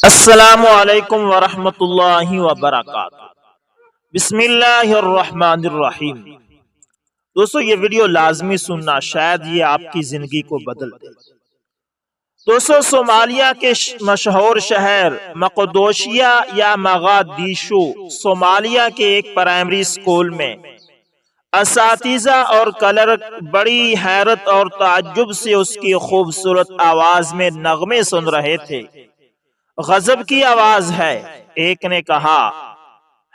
السلام علیکم ورحمۃ اللہ وبرکاتہ۔ بسم اللہ الرحمن الرحیم۔ دوستو یہ ویڈیو لازمی سننا، شاید یہ آپ کی زندگی کو بدل دے۔ دوستو صومالیہ کے مشہور شہر مقدوشیہ یا مغادیشو صومالیہ کے ایک پرائمری سکول میں اساتذہ اور کلرک بڑی حیرت اور تعجب سے اس کی خوبصورت آواز میں نغمے سن رہے تھے۔ غضب کی آواز ہے، ایک نے کہا۔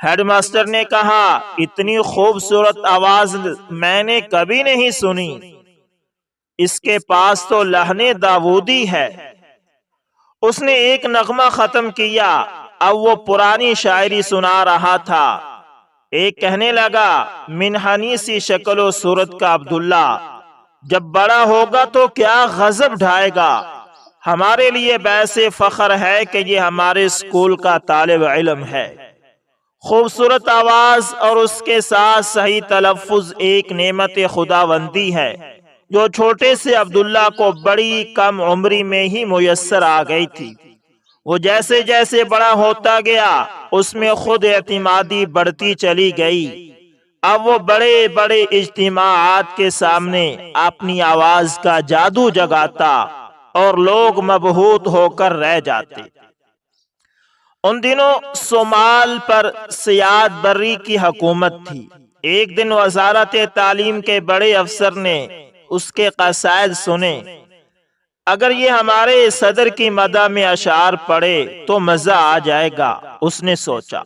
ہیڈ ماسٹر نے کہا، اتنی خوبصورت آواز میں نے کبھی نہیں سنی، اس کے پاس تو لہن داودی ہے۔ اس نے ایک نغمہ ختم کیا، اب وہ پرانی شاعری سنا رہا تھا۔ ایک کہنے لگا، منحنی سی شکل و صورت کا عبداللہ جب بڑا ہوگا تو کیا غضب ڈھائے گا۔ ہمارے لیے باعث فخر ہے کہ یہ ہمارے اسکول کا طالب علم ہے۔ خوبصورت آواز اور اس کے ساتھ صحیح تلفظ ایک نعمت خداوندی ہے جو چھوٹے سے عبداللہ کو بڑی کم عمری میں ہی میسر آ گئی تھی۔ وہ جیسے جیسے بڑا ہوتا گیا اس میں خود اعتمادی بڑھتی چلی گئی۔ اب وہ بڑے بڑے اجتماعات کے سامنے اپنی آواز کا جادو جگاتا اور لوگ مبہوت ہو کر رہ جاتے۔ ان دنوں صومال پر سیاد بری کی حکومت تھی۔ ایک دن وزارت تعلیم کے بڑے افسر نے اس کے قصائد سنے۔ اگر یہ ہمارے صدر کی مدح میں اشعار پڑھے تو مزہ آ جائے گا، اس نے سوچا۔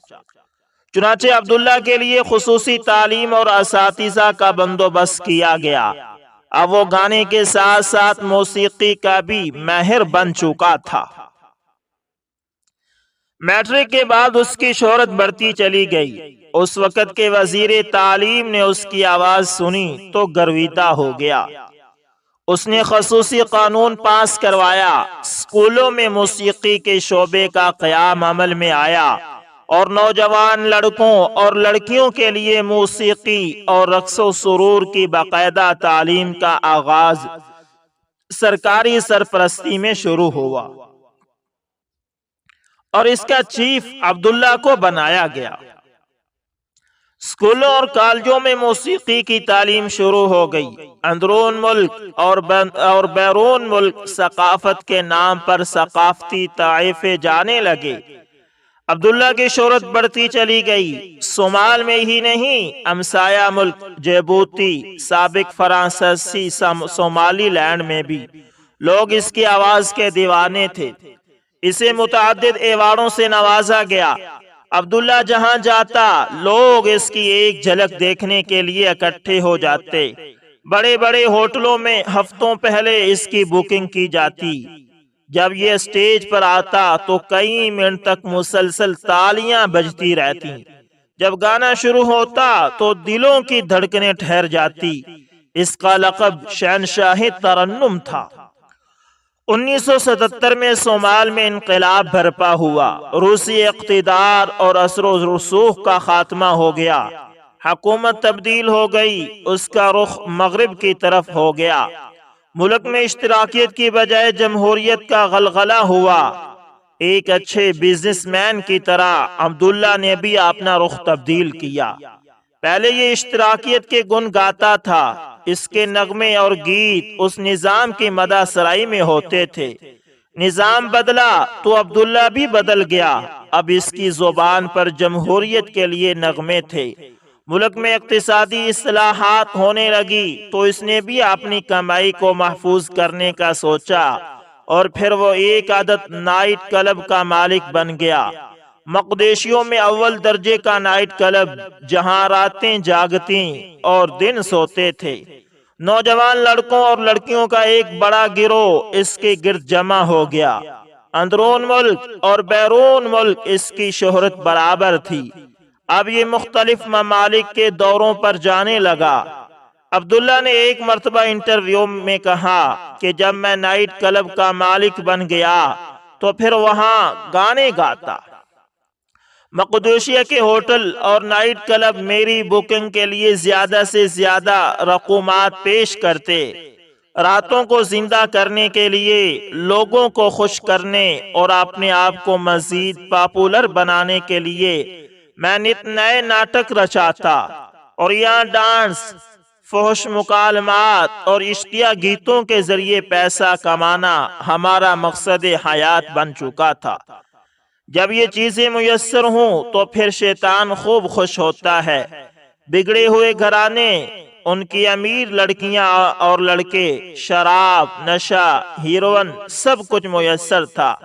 چنانچہ عبداللہ کے لیے خصوصی تعلیم اور اساتذہ کا بندوبست کیا گیا۔ اب وہ گانے کے ساتھ ساتھ موسیقی کا بھی ماہر بن چکا تھا۔ میٹرک کے بعد اس کی شہرت بڑھتی چلی گئی۔ اس وقت کے وزیر تعلیم نے اس کی آواز سنی تو گرویدہ ہو گیا۔ اس نے خصوصی قانون پاس کروایا۔ اسکولوں میں موسیقی کے شعبے کا قیام عمل میں آیا اور نوجوان لڑکوں اور لڑکیوں کے لیے موسیقی اور رقص و سرور کی باقاعدہ تعلیم کا آغاز سرکاری سرپرستی میں شروع ہوا اور اس کا چیف عبداللہ کو بنایا گیا۔ اسکولوں اور کالجوں میں موسیقی کی تعلیم شروع ہو گئی۔ اندرون ملک اور بیرون ملک ثقافت کے نام پر ثقافتی طائفے جانے لگے۔ عبداللہ کی شہرت بڑھتی چلی گئی۔ صومال میں ہی نہیں، ہمسایہ ملک جیبوتی، سابق فرانسیسی صومالی لینڈ میں بھی لوگ اس کی آواز کے دیوانے تھے۔ اسے متعدد ایوارڈوں سے نوازا گیا۔ عبداللہ جہاں جاتا لوگ اس کی ایک جھلک دیکھنے کے لیے اکٹھے ہو جاتے۔ بڑے بڑے ہوٹلوں میں ہفتوں پہلے اس کی بکنگ کی جاتی۔ جب یہ سٹیج پر آتا تو کئی منٹ تک مسلسل تالیاں بجتی رہتی۔ جب گانا شروع ہوتا تو دلوں کی دھڑکنیں ٹھہر جاتی۔ اس کا لقب شہنشاہ ترنم تھا۔ 1977 میں صومال میں انقلاب برپا ہوا۔ روسی اقتدار اور اثر و رسوخ کا خاتمہ ہو گیا۔ حکومت تبدیل ہو گئی، اس کا رخ مغرب کی طرف ہو گیا۔ ملک میں اشتراکیت کی بجائے جمہوریت کا غلغلہ ہوا۔ ایک اچھے بزنس مین کی طرح عبداللہ نے بھی اپنا رخ تبدیل کیا۔ پہلے یہ اشتراکیت کے گن گاتا تھا۔ اس کے نغمے اور گیت اس نظام کی مدح سرائی میں ہوتے تھے۔ نظام بدلا تو عبداللہ بھی بدل گیا۔ اب اس کی زبان پر جمہوریت کے لیے نغمے تھے۔ ملک میں اقتصادی اصلاحات ہونے لگی تو اس نے بھی اپنی کمائی کو محفوظ کرنے کا سوچا اور پھر وہ ایک عدد نائٹ کلب کا مالک بن گیا۔ مقدیشیوں میں اول درجے کا نائٹ کلب جہاں راتیں جاگتی اور دن سوتے تھے۔ نوجوان لڑکوں اور لڑکیوں کا ایک بڑا گروہ اس کے گرد جمع ہو گیا۔ اندرون ملک اور بیرون ملک اس کی شہرت برابر تھی۔ اب یہ مختلف ممالک کے دوروں پر جانے لگا۔ عبداللہ نے ایک مرتبہ انٹرویو میں کہا کہ جب میں نائٹ کلب کا مالک بن گیا تو پھر وہاں گانے گاتا۔ مقدوشیہ کے ہوٹل اور نائٹ کلب میری بکنگ کے لیے زیادہ سے زیادہ رقومات پیش کرتے۔ راتوں کو زندہ کرنے کے لیے، لوگوں کو خوش کرنے اور اپنے آپ کو مزید پاپولر بنانے کے لیے میں نت نئے ناٹک رچاتا، اور یہاں ڈانس، فحش مکالمات اور عشقیہ گیتوں کے ذریعے پیسہ کمانا ہمارا مقصد حیات بن چکا تھا۔ جب یہ چیزیں میسر ہوں تو پھر شیطان خوب خوش ہوتا ہے۔ بگڑے ہوئے گھرانے، ان کی امیر لڑکیاں اور لڑکے، شراب، نشہ، ہیروئن، سب کچھ میسر تھا۔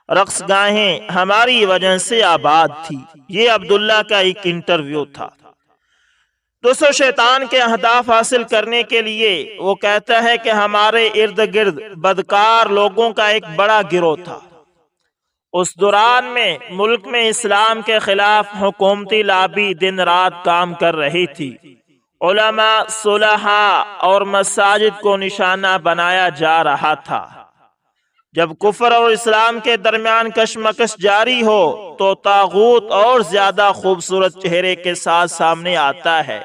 رقص گاہیں ہماری وجہ سے آباد تھی۔ یہ عبداللہ کا ایک انٹرویو تھا۔ دوستو، شیطان کے اہداف حاصل کرنے کے لیے وہ کہتا ہے کہ ہمارے ارد گرد بدکار لوگوں کا ایک بڑا گروہ تھا۔ اس دوران میں ملک میں اسلام کے خلاف حکومتی لابی دن رات کام کر رہی تھی۔ علماء، صلحاء اور مساجد کو نشانہ بنایا جا رہا تھا۔ جب کفر اور اسلام کے درمیان کشمکش جاری ہو تو طاغوت اور زیادہ خوبصورت چہرے کے ساتھ سامنے آتا ہے۔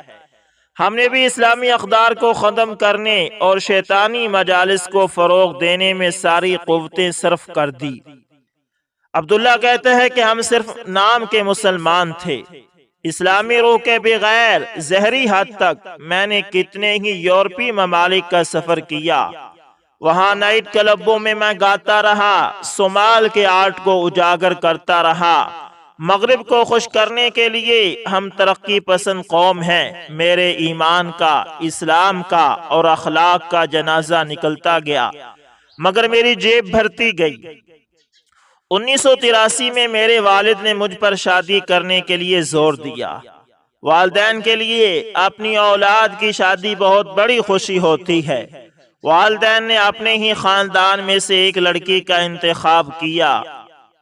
ہم نے بھی اسلامی اقدار کو ختم کرنے اور شیطانی مجالس کو فروغ دینے میں ساری قوتیں صرف کر دی۔ عبداللہ کہتے ہیں کہ ہم صرف نام کے مسلمان تھے۔ اسلامی روح کے بغیر زہری حد تک میں نے کتنے ہی یورپی ممالک کا سفر کیا۔ وہاں نائٹ کلبوں میں میں گاتا رہا، صومال کے آرٹ کو اجاگر کرتا رہا۔ مغرب کو خوش کرنے کے لیے ہم ترقی پسند قوم ہیں۔ میرے ایمان کا، اسلام کا اور اخلاق کا جنازہ نکلتا گیا، مگر میری جیب بھرتی گئی۔ 1983 میں میرے والد نے مجھ پر شادی کرنے کے لیے زور دیا۔ والدین کے لیے اپنی اولاد کی شادی بہت بڑی خوشی ہوتی ہے۔ والدین نے اپنے ہی خاندان میں سے ایک لڑکی کا انتخاب کیا۔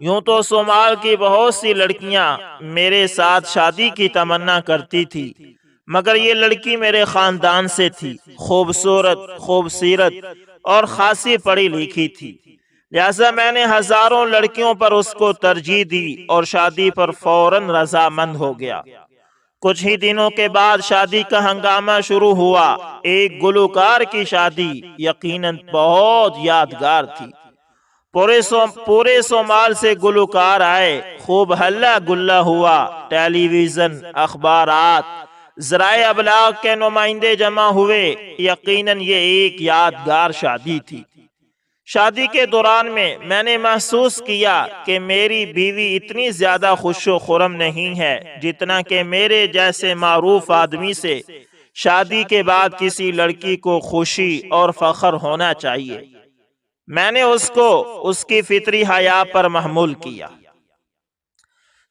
یوں تو صومال کی بہت سی لڑکیاں میرے ساتھ شادی کی تمنا کرتی تھی، مگر یہ لڑکی میرے خاندان سے تھی، خوبصورت، خوبصیرت اور خاصی پڑھی لکھی تھی۔ لہذا میں نے ہزاروں لڑکیوں پر اس کو ترجیح دی اور شادی پر فوراً رضامند ہو گیا۔ کچھ ہی دنوں کے بعد شادی کا ہنگامہ شروع ہوا۔ ایک گلوکار کی شادی یقیناً بہت یادگار تھی۔ پورے صومال سے گلوکار آئے، خوب ہلا گلا ہوا۔ ٹیلی ویژن، اخبارات، ذرائع ابلاغ کے نمائندے جمع ہوئے۔ یقیناً یہ ایک یادگار شادی تھی۔ شادی کے دوران میں نے محسوس کیا کہ میری بیوی اتنی زیادہ خوش و خرم نہیں ہے جتنا کہ میرے جیسے معروف آدمی سے شادی کے بعد کسی لڑکی کو خوشی اور فخر ہونا چاہیے۔ میں نے اس کو اس کی فطری حیا پر محمول کیا۔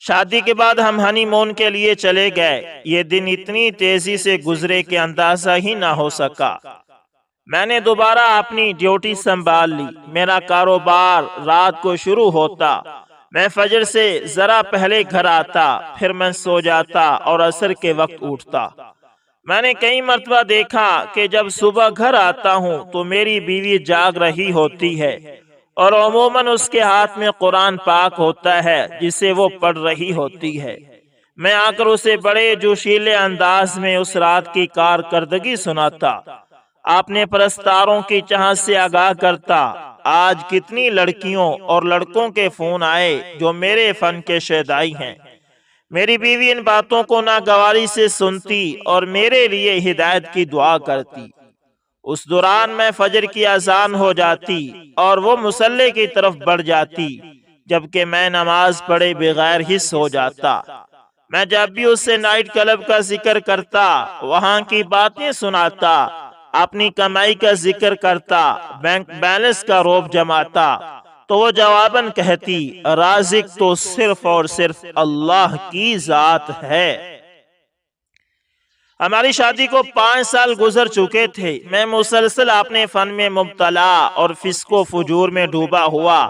شادی کے بعد ہم ہنی مون کے لیے چلے گئے۔ یہ دن اتنی تیزی سے گزرے کہ اندازہ ہی نہ ہو سکا۔ میں نے دوبارہ اپنی ڈیوٹی سنبھال لی۔ میرا کاروبار رات کو شروع ہوتا۔ میں فجر سے ذرا پہلے گھر آتا، پھر میں سو جاتا اور عصر کے وقت اٹھتا۔ میں نے کئی مرتبہ دیکھا کہ جب صبح گھر آتا ہوں تو میری بیوی جاگ رہی ہوتی ہے اور عموماً اس کے ہاتھ میں قرآن پاک ہوتا ہے جسے وہ پڑھ رہی ہوتی ہے۔ میں آ کر اسے بڑے جوشیلے انداز میں اس رات کی کارکردگی سناتا، اپنے پرستاروں کی چاہت سے آگاہ کرتا۔ آج کتنی لڑکیوں اور لڑکوں کے فون آئے جو میرے فن کے شیدائی ہیں۔ میری بیوی ان باتوں کو ناگواری سے سنتی اور میرے لیے ہدایت کی دعا کرتی۔ اس دوران میں فجر کی اذان ہو جاتی اور وہ مصلی کی طرف بڑھ جاتی، جبکہ میں نماز پڑھے بغیر ہی سو جاتا۔ میں جب بھی اس سے نائٹ کلب کا ذکر کرتا، وہاں کی باتیں سناتا، اپنی کمائی کا ذکر کرتا، بینک بیلنس کا روب جماتا، تو وہ جواباً کہتی، رازق تو صرف اور صرف اللہ کی ذات ہے۔ ہماری شادی کو 5 سال گزر چکے تھے۔ میں مسلسل اپنے فن میں مبتلا اور فسق و فجور میں ڈوبا ہوا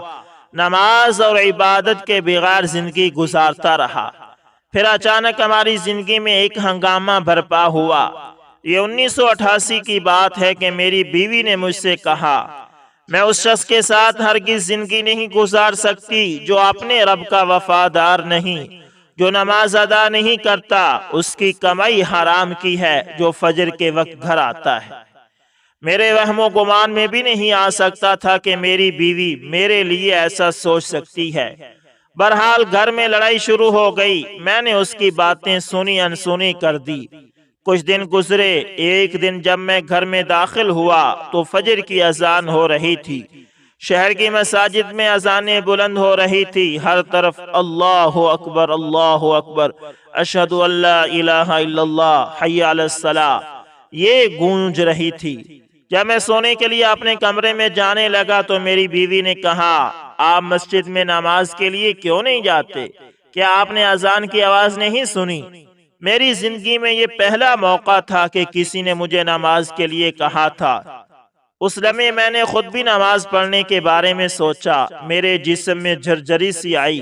نماز اور عبادت کے بغیر زندگی گزارتا رہا۔ پھر اچانک ہماری زندگی میں ایک ہنگامہ برپا ہوا۔ یہ 1988 کی بات ہے کہ میری بیوی نے مجھ سے کہا، میں اس شخص کے ساتھ ہرگز زندگی نہیں گزار سکتی جو اپنے رب کا وفادار نہیں، جو نماز ادا نہیں کرتا، اس کی کمائی حرام کی ہے، جو فجر کے وقت گھر آتا ہے۔ میرے وہم و گمان میں بھی نہیں آ سکتا تھا کہ میری بیوی میرے لیے ایسا سوچ سکتی ہے۔ بہرحال گھر میں لڑائی شروع ہو گئی، میں نے اس کی باتیں سنی انسنی کر دی۔ کچھ دن گزرے، ایک دن جب میں گھر میں داخل ہوا تو فجر کی اذان ہو رہی تھی۔ شہر کی مساجد میں اذانیں بلند ہو رہی تھی، ہر طرف اللہ اکبر اللہ اکبر، اشہد ان لا الہ الا اللہ، حی علی الصلاۃ، یہ گونج رہی تھی۔ جب میں سونے کے لیے اپنے کمرے میں جانے لگا تو میری بیوی نے کہا، آپ مسجد میں نماز کے لیے کیوں نہیں جاتے؟ کیا آپ نے اذان کی آواز نہیں سنی؟ میری زندگی میں یہ پہلا موقع تھا کہ کسی نے مجھے نماز کے لیے کہا تھا۔ اس لمحے میں نے خود بھی نماز پڑھنے کے بارے میں سوچا، میرے جسم میں جھرجھری سی آئی۔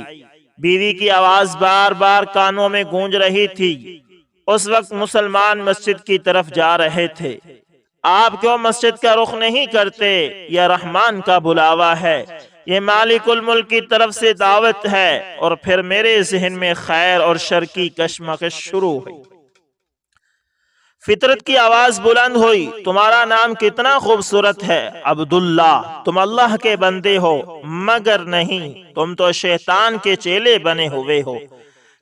بیوی کی آواز بار بار کانوں میں گونج رہی تھی۔ اس وقت مسلمان مسجد کی طرف جا رہے تھے۔ آپ کیوں مسجد کا رخ نہیں کرتے؟ یہ رحمان کا بلاوا ہے، یہ مالک الملک کی طرف سے دعوت ہے۔ اور پھر میرے ذہن میں خیر اور شر کی کشمکش شروع ہوئی۔ فطرت کی آواز بلند ہوئی، تمہارا نام کتنا خوبصورت ہے عبداللہ، تم اللہ کے بندے ہو، مگر نہیں، تم تو شیطان کے چیلے بنے ہوئے ہو۔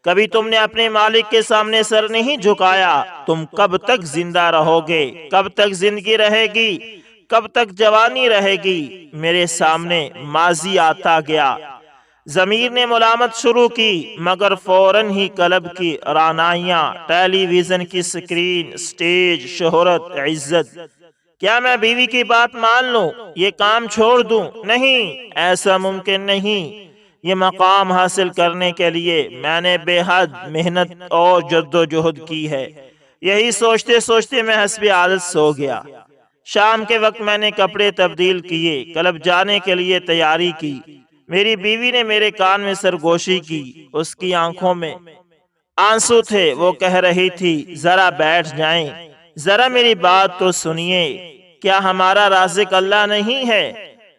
کبھی تم نے اپنے مالک کے سامنے سر نہیں جھکایا۔ تم کب تک زندہ رہو گے؟ کب تک زندگی رہے گی؟ کب تک جوانی رہے گی؟ میرے سامنے ماضی آتا گیا۔ ضمیر نے ملامت شروع کی، مگر فوراً ہی قلب کی رعنائیاں، ٹیلی ویژن کی سکرین، سٹیج، شہرت، عزت۔ کیا میں بیوی کی بات مان لوں؟ یہ کام چھوڑ دوں؟ نہیں، ایسا ممکن نہیں۔ یہ مقام حاصل کرنے کے لیے میں نے بے حد محنت اور جد و جہد کی ہے۔ یہی سوچتے سوچتے میں حسب عادت سو گیا۔ شام کے وقت میں نے کپڑے تبدیل کیے، کلب جانے کے لیے تیاری کی۔ میری بیوی نے میرے کان میں سرگوشی کی، اس کی آنکھوں میں آنسو تھے۔ وہ کہہ رہی تھی، ذرا بیٹھ جائیں، ذرا میری بات تو سنیے۔ کیا ہمارا رازق اللہ نہیں ہے؟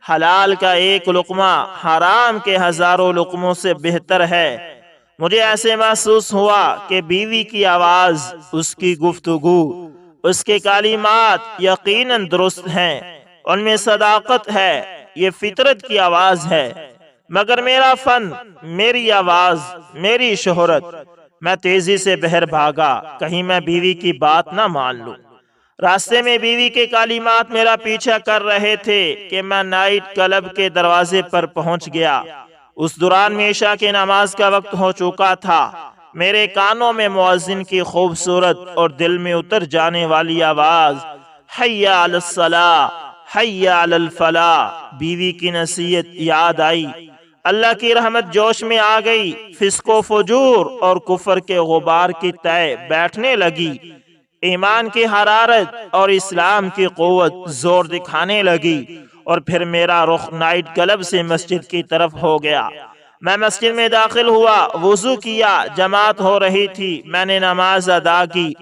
حلال کا ایک لقمہ حرام کے ہزاروں لقموں سے بہتر ہے۔ مجھے ایسے محسوس ہوا کہ بیوی کی آواز، اس کی گفتگو، اس کے کلمات یقیناً درست ہیں، ان میں صداقت ہے، یہ فطرت کی آواز ہے۔ مگر میرا فن، میری آواز، میری شہرت۔ میں تیزی سے باہر بھاگا، کہیں میں بیوی کی بات نہ مان لوں۔ راستے میں بیوی کے کلمات میرا پیچھا کر رہے تھے کہ میں نائٹ کلب کے دروازے پر پہنچ گیا۔ اس دوران میں عشاء کی نماز کا وقت ہو چکا تھا۔ میرے کانوں میں مؤذن کی خوبصورت اور دل میں اتر جانے والی آواز، حی علی الصلاۃ، حی علی الفلاح۔ بیوی کی نصیحت یاد آئی، اللہ کی رحمت جوش میں آ گئی۔ فسق و فجور اور کفر کے غبار کی تہ بیٹھنے لگی۔ ایمان کی حرارت اور اسلام کی قوت زور دکھانے لگی، اور پھر میرا رخ نائٹ کلب سے مسجد کی طرف ہو گیا۔ میں مسجد میں داخل ہوا، وضو کیا، جماعت ہو رہی تھی، میں نے نماز ادا کی۔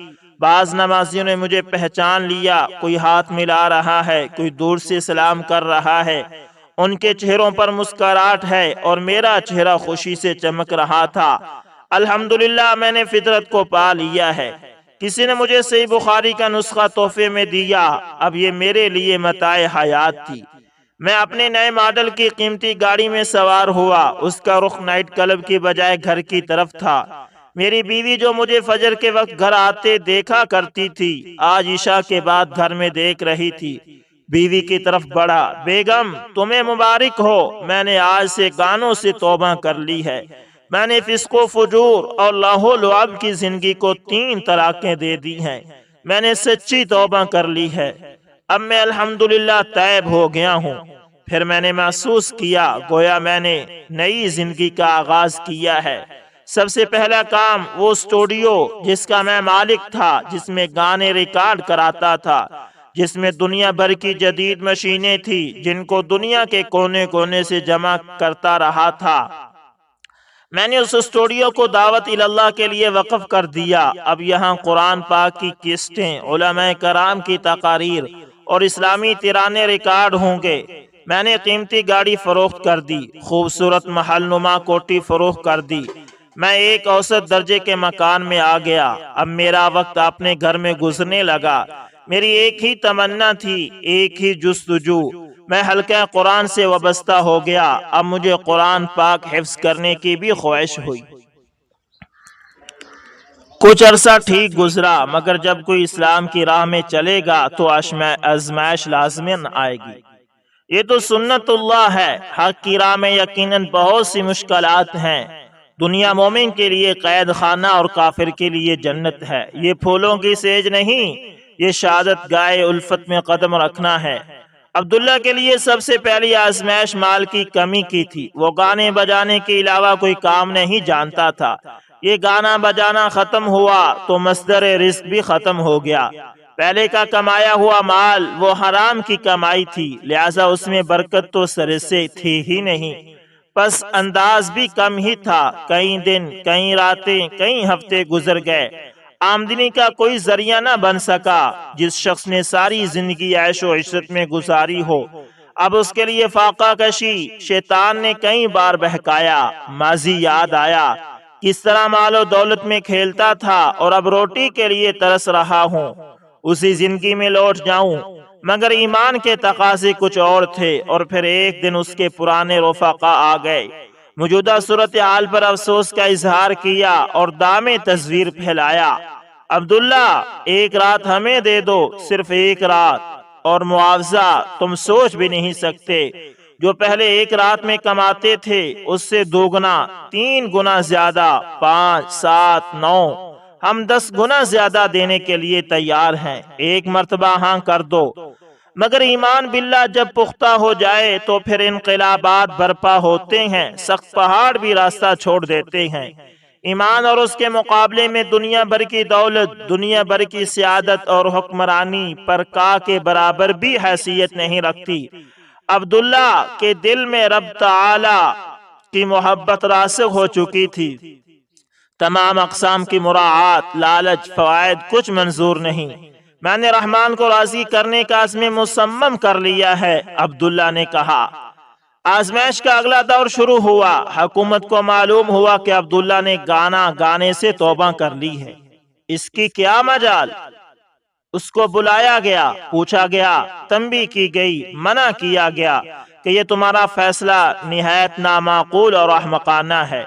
بعض نمازیوں نے مجھے پہچان لیا، کوئی ہاتھ ملا رہا ہے، کوئی دور سے سلام کر رہا ہے۔ ان کے چہروں پر مسکراہٹ ہے اور میرا چہرہ خوشی سے چمک رہا تھا۔ الحمدللہ، میں نے فطرت کو پا لیا ہے۔ کسی نے مجھے صحیح بخاری کا نسخہ تحفے میں دیا، اب یہ میرے لیے متاع حیات تھی۔ میں اپنے نئے ماڈل کی قیمتی گاڑی میں سوار ہوا، اس کا رخ نائٹ کلب کی بجائے گھر کی طرف تھا۔ میری بیوی جو مجھے فجر کے وقت گھر آتے دیکھا کرتی تھی، آج عشاء کے بعد گھر میں دیکھ رہی تھی۔ بیوی کی طرف بڑھا، بیگم تمہیں مبارک ہو، میں نے آج سے گانوں سے توبہ کر لی ہے۔ میں نے فسق و فجور اور لاہ و لعب کی زندگی کو 3 طلاقیں دے دی ہیں۔ میں نے سچی توبہ کر لی ہے، اب میں الحمدللہ تائب ہو گیا ہوں۔ پھر میں نے محسوس کیا گویا میں نے نئی زندگی کا آغاز کیا ہے۔ سب سے پہلا کام وہ اسٹوڈیو جس کا میں مالک تھا، جس میں گانے ریکارڈ کراتا تھا، جس میں دنیا بھر کی جدید مشینیں تھی، جن کو دنیا کے کونے کونے سے جمع کرتا رہا تھا۔ میں نے اس اسٹوڈیو کو دعوت اللہ کے لیے وقف کر دیا۔ اب یہاں قرآن پاک کی کیسٹیں، علماء کرام کی تقاریر اور اسلامی ترانے ریکارڈ ہوں گے۔ میں نے قیمتی گاڑی فروخت کر دی، خوبصورت محل نما کوٹھی فروخت کر دی۔ میں ایک اوسط درجے کے مکان میں آ گیا۔ اب میرا وقت اپنے گھر میں گزرنے لگا۔ میری ایک ہی تمنا تھی، ایک ہی جستجو، میں حلقہ قرآن سے وابستہ ہو گیا۔ اب مجھے قرآن پاک حفظ کرنے کی بھی خواہش ہوئی۔ کچھ عرصہ ٹھیک گزرا، مگر جب کوئی اسلام کی راہ میں چلے گا تو آزمائش لازماً آئے گی۔ یہ تو سنت اللہ ہے۔ حق کی راہ میں یقیناً بہت سی مشکلات ہیں۔ دنیا مومن کے لیے قید خانہ اور کافر کے لیے جنت ہے۔ یہ پھولوں کی سیج نہیں، یہ شہادت گائے الفت میں قدم رکھنا ہے۔ عبداللہ کے لیے سب سے پہلی آزمائش مال کی کمی کی تھی۔ وہ گانے بجانے کے علاوہ کوئی کام نہیں جانتا تھا۔ یہ گانا بجانا ختم ہوا تو مصدر رزق بھی ختم ہو گیا۔ پہلے کا کمایا ہوا مال وہ حرام کی کمائی تھی، لہٰذا اس میں برکت تو سر سے تھی ہی نہیں۔ پس انداز بھی کم ہی تھا۔ کئی دن، کئی راتیں، کئی ہفتے گزر گئے، آمدنی کا کوئی ذریعہ نہ بن سکا۔ جس شخص نے ساری زندگی عیش و عشرت میں گزاری ہو، اب اس کے لیے فاقہ کشی شیطان نے کئی بار بہکایا۔ ماضی یاد آیا، کس طرح مال و دولت میں کھیلتا تھا، اور اب روٹی کے لیے ترس رہا ہوں۔ اسی زندگی میں لوٹ جاؤں، مگر ایمان کے تقاضے کچھ اور تھے۔ اور پھر ایک دن اس کے پرانے رفقا آ گئے، موجودہ صورتحال پر افسوس کا اظہار کیا اور دام تصویر پھیلایا۔ عبداللہ، ایک رات ہمیں دے دو، صرف ایک رات، اور معاوضہ تم سوچ بھی نہیں سکتے۔ جو پہلے ایک رات میں کماتے تھے اس سے 2 گنا، 3 گنا زیادہ، 5، 7، 9، ہم 10 گنا زیادہ دینے کے لیے تیار ہیں۔ ایک مرتبہ ہاں کر دو۔ مگر ایمان باللہ جب پختہ ہو جائے تو پھر انقلابات برپا ہوتے ہیں، سخت پہاڑ بھی راستہ چھوڑ دیتے ہیں۔ ایمان اور اس کے مقابلے میں دنیا بھر کی دولت، دنیا بھر کی سیادت اور حکمرانی پر کا کے برابر بھی حیثیت نہیں رکھتی۔ عبداللہ کے دل میں رب تعالی کی محبت راسخ ہو چکی تھی۔ تمام اقسام کی مراعات، لالچ، فوائد کچھ منظور نہیں۔ میں نے رحمان کو راضی کرنے کا عزم مصمم کر لیا ہے، عبداللہ نے کہا۔ آزمائش کا اگلا دور شروع ہوا۔ حکومت کو معلوم ہوا کہ عبداللہ نے گانا گانے سے توبہ کر لی ہے۔ اس کی کیا مجال؟ اس کو بلایا گیا، پوچھا گیا، تنبیہ کی گئی، منع کیا گیا کہ یہ تمہارا فیصلہ نہایت نامعقول اور احمقانہ ہے۔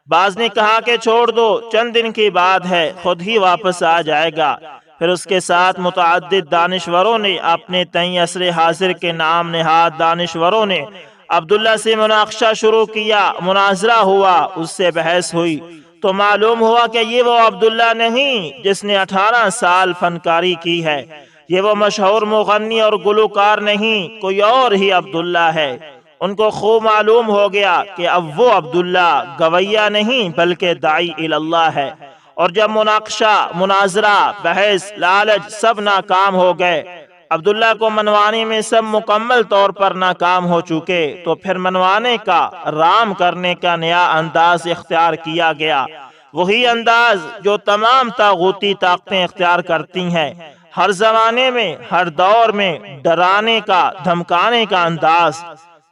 بعض نے کہا کہ چھوڑ دو، چند دن کی بات ہے، خود ہی واپس آ جائے گا۔ پھر اس کے ساتھ متعدد دانشوروں نے، اپنے تئیں عصر حاضر کے نام نہاد دانشوروں نے عبداللہ سے مناقشہ شروع کیا۔ مناظرہ ہوا، اس سے بحث ہوئی تو معلوم ہوا کہ یہ وہ عبداللہ نہیں جس نے 18 سال فنکاری کی ہے۔ یہ وہ مشہور مغنی اور گلوکار نہیں، کوئی اور ہی عبداللہ ہے۔ ان کو خوب معلوم ہو گیا کہ اب وہ عبداللہ گویہ نہیں بلکہ داعی اللہ ہے۔ اور جب مناقشہ، مناظرہ، بحث، لالچ سب ناکام ہو گئے، عبداللہ کو منوانے میں سب مکمل طور پر ناکام ہو چکے، تو پھر منوانے کا، رام کرنے کا نیا انداز اختیار کیا گیا۔ وہی انداز جو تمام طاغوتی طاقتیں اختیار کرتی ہیں، ہر زمانے میں، ہر دور میں، ڈرانے کا، دھمکانے کا انداز۔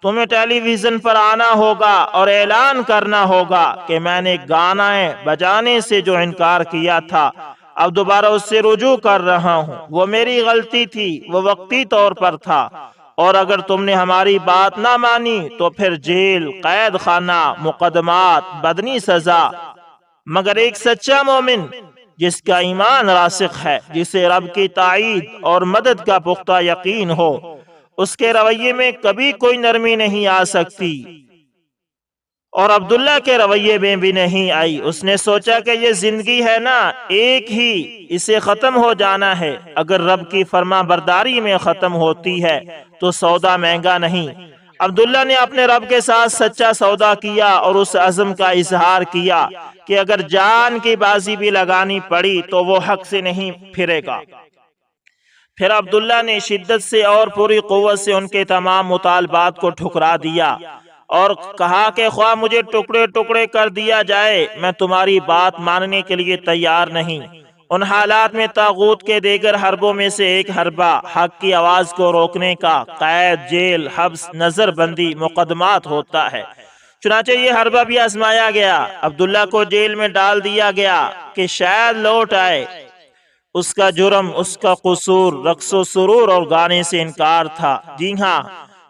تمہیں ٹیلی ویژن پر آنا ہوگا اور اعلان کرنا ہوگا کہ میں نے گانے بجانے سے جو انکار کیا تھا، اب دوبارہ اس سے رجوع کر رہا ہوں۔ وہ میری غلطی تھی، وہ وقتی طور پر تھا، اور اگر تم نے ہماری بات نہ مانی تو پھر جیل، قید خانہ، مقدمات، بدنی سزا۔ مگر ایک سچا مومن جس کا ایمان راسخ ہے، جسے رب کی تائید اور مدد کا پختہ یقین ہو، اس کے رویے میں کبھی کوئی نرمی نہیں آ سکتی، اور عبداللہ کے رویے میں بھی نہیں آئی۔ اس نے سوچا کہ یہ زندگی ہے نا، ایک ہی، اسے ختم ہو جانا ہے۔ اگر رب کی فرما برداری میں ختم ہوتی ہے تو سودا مہنگا نہیں۔ عبداللہ نے اپنے رب کے ساتھ سچا سودا کیا اور اس عزم کا اظہار کیا کہ اگر جان کی بازی بھی لگانی پڑی تو وہ حق سے نہیں پھرے گا۔ پھر عبداللہ نے شدت سے اور پوری قوت سے ان کے تمام مطالبات کو ٹھکرا دیا اور کہا کہ خواہ مجھے ٹکڑے ٹکڑے کر دیا جائے، میں تمہاری بات ماننے کے لیے تیار نہیں۔ ان حالات میں طاغوت کے دیگر حربوں میں سے ایک حربہ حق کی آواز کو روکنے کا قید، جیل، حبس، نظر بندی، مقدمات ہوتا ہے۔ چنانچہ یہ حربہ بھی آزمایا گیا۔ عبداللہ کو جیل میں ڈال دیا گیا کہ شاید لوٹ آئے۔ اس کا جرم، اس کا قصور رقص و سرور اور گانے سے انکار تھا۔ جی ہاں،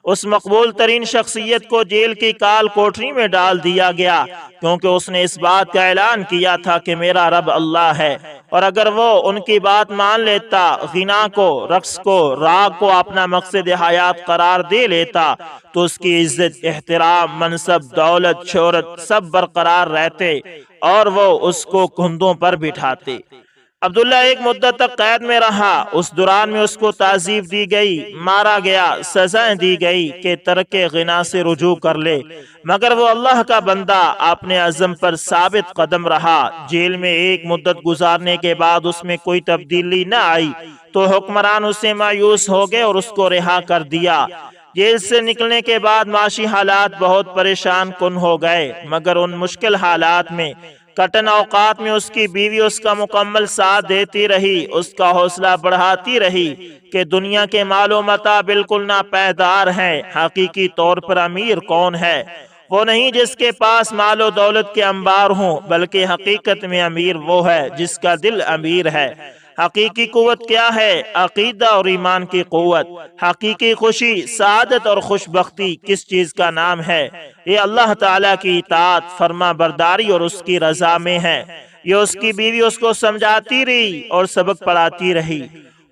اس مقبول ترین شخصیت کو جیل کی کال کوٹری میں ڈال دیا گیا کیونکہ اس نے اس بات کا اعلان کیا تھا کہ میرا رب اللہ ہے، اور اگر وہ ان کی بات مان لیتا، غنا کو، رقص کو، راگ کو اپنا مقصد حیات قرار دے لیتا تو اس کی عزت، احترام، منصب، دولت، شہرت سب برقرار رہتے اور وہ اس کو کندھوں پر بٹھاتے۔ عبداللہ ایک مدت تک قید میں رہا۔ اس دوران میں اس کو تعذیب دی گئی، مارا گیا، سزائیں دی گئی کہ ترک غنا سے رجوع کر لے، مگر وہ اللہ کا بندہ اپنے عزم پر ثابت قدم رہا۔ جیل میں ایک مدت گزارنے کے بعد اس میں کوئی تبدیلی نہ آئی تو حکمران اس سے مایوس ہو گئے اور اس کو رہا کر دیا۔ جیل سے نکلنے کے بعد معاشی حالات بہت پریشان کن ہو گئے، مگر ان مشکل حالات میں، کٹن اوقات میں اس کی بیوی اس کا مکمل ساتھ دیتی رہی، اس کا حوصلہ بڑھاتی رہی کہ دنیا کے مال و متاع بالکل ناپائیدار ہیں، حقیقی طور پر امیر کون ہے؟ وہ نہیں جس کے پاس مال و دولت کے انبار ہوں، بلکہ حقیقت میں امیر وہ ہے جس کا دل امیر ہے۔ حقیقی قوت کیا ہے؟ عقیدہ اور ایمان کی قوت۔ حقیقی خوشی، سعادت اور خوش بختی کس چیز کا نام ہے؟ یہ اللہ تعالیٰ کی اطاعت، فرما برداری اور اس کی رضا میں ہے۔ یہ اس کی بیوی اس کو سمجھاتی رہی اور سبق پڑھاتی رہی۔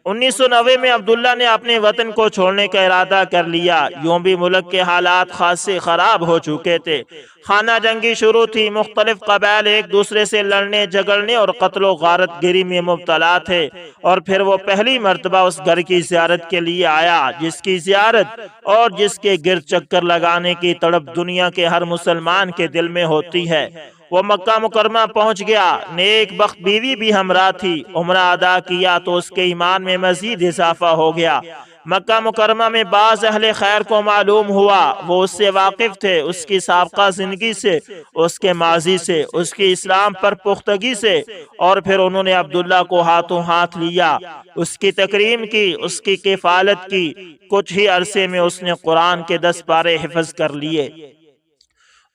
1990 میں عبداللہ نے اپنے وطن کو چھوڑنے کا ارادہ کر لیا۔ یوں بھی ملک کے حالات خاصے خراب ہو چکے تھے، خانہ جنگی شروع تھی، مختلف قبائل ایک دوسرے سے لڑنے جھگڑنے اور قتل و غارت گری میں مبتلا تھے، اور پھر وہ پہلی مرتبہ اس گھر کی زیارت کے لیے آیا جس کی زیارت اور جس کے گرد چکر لگانے کی تڑپ دنیا کے ہر مسلمان کے دل میں ہوتی ہے۔ وہ مکہ مکرمہ پہنچ گیا، نیک بخت بیوی بھی ہمراہ تھی، عمرہ ادا کیا تو اس کے ایمان میں مزید اضافہ ہو گیا۔ مکہ مکرمہ میں بعض اہل خیر کو معلوم ہوا، وہ اس سے واقف تھے، اس کی سابقہ زندگی سے، اس کے ماضی سے، اس کی اسلام پر پختگی سے، اور پھر انہوں نے عبداللہ کو ہاتھوں ہاتھ لیا، اس کی تکریم کی، اس کی کفالت کی۔ کچھ ہی عرصے میں اس نے قرآن کے 10 پارے حفظ کر لیے۔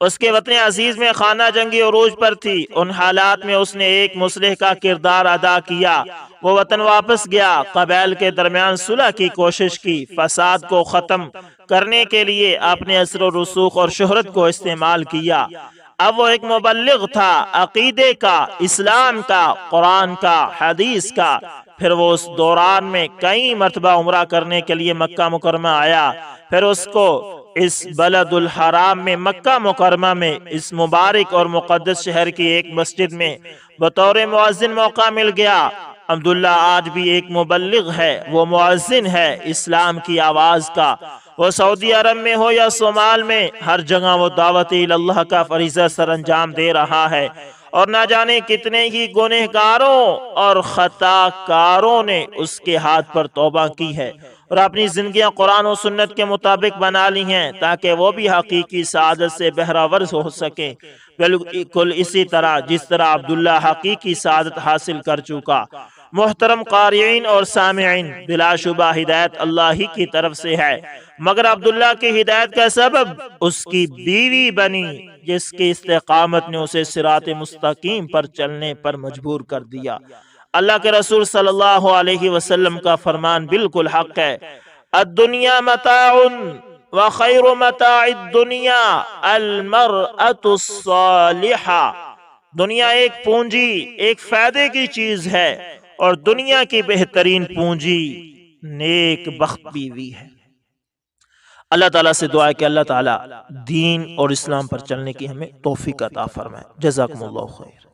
اس کے وطن عزیز میں خانہ جنگی عروج پر تھی، ان حالات میں اس نے ایک مصلح کا کردار ادا کیا۔ وہ وطن واپس گیا، قبائل کے درمیان صلح کی کوشش کی، فساد کو ختم کرنے کے لیے اپنے اثر و رسوخ اور شہرت کو استعمال کیا۔ اب وہ ایک مبلغ تھا، عقیدے کا، اسلام کا، قرآن کا، حدیث کا۔ پھر وہ اس دوران میں کئی مرتبہ عمرہ کرنے کے لیے مکہ مکرمہ آیا۔ پھر اس کو اس بلد الحرام میں، مکہ مکرمہ میں، اس مبارک اور مقدس شہر کی ایک مسجد میں بطور مؤذن موقع مل گیا۔ عبداللہ آج بھی ایک مبلغ ہے، وہ مؤذن ہے اسلام کی آواز کا۔ وہ سعودی عرب میں ہو یا صومال میں، ہر جگہ وہ دعوت اللہ کا فریضہ سر انجام دے رہا ہے، اور نہ جانے کتنے ہی گنہگاروں اور خطا کاروں نے اس کے ہاتھ پر توبہ کی ہے اور اپنی زندگیاں قرآن و سنت کے مطابق بنا لی ہیں تاکہ وہ بھی حقیقی سعادت سے بہرہ ہو سکیں، بالکل اسی طرح جس طرح عبداللہ حقیقی سعادت حاصل کر چکا۔ محترم قارئین اور سامعین، بلا شبہ ہدایت اللہ ہی کی طرف سے ہے، مگر عبداللہ کی ہدایت کا سبب اس کی بیوی بنی جس کی استقامت نے اسے صراط مستقیم پر چلنے پر مجبور کر دیا۔ اللہ کے رسول صلی اللہ علیہ وسلم کا فرمان بالکل حق ہے، الدنیا متاع وخیر متاع الدنیا المرأة الصالحہ۔ دنیا ایک پونجی، ایک فائدے کی چیز ہے، اور دنیا کی بہترین پونجی نیک بخت بیوی ہے۔ اللہ تعالیٰ سے دعا ہے کہ اللہ تعالیٰ دین اور اسلام پر چلنے کی ہمیں توفیق عطا فرمائے۔ جزاکم اللہ خیر۔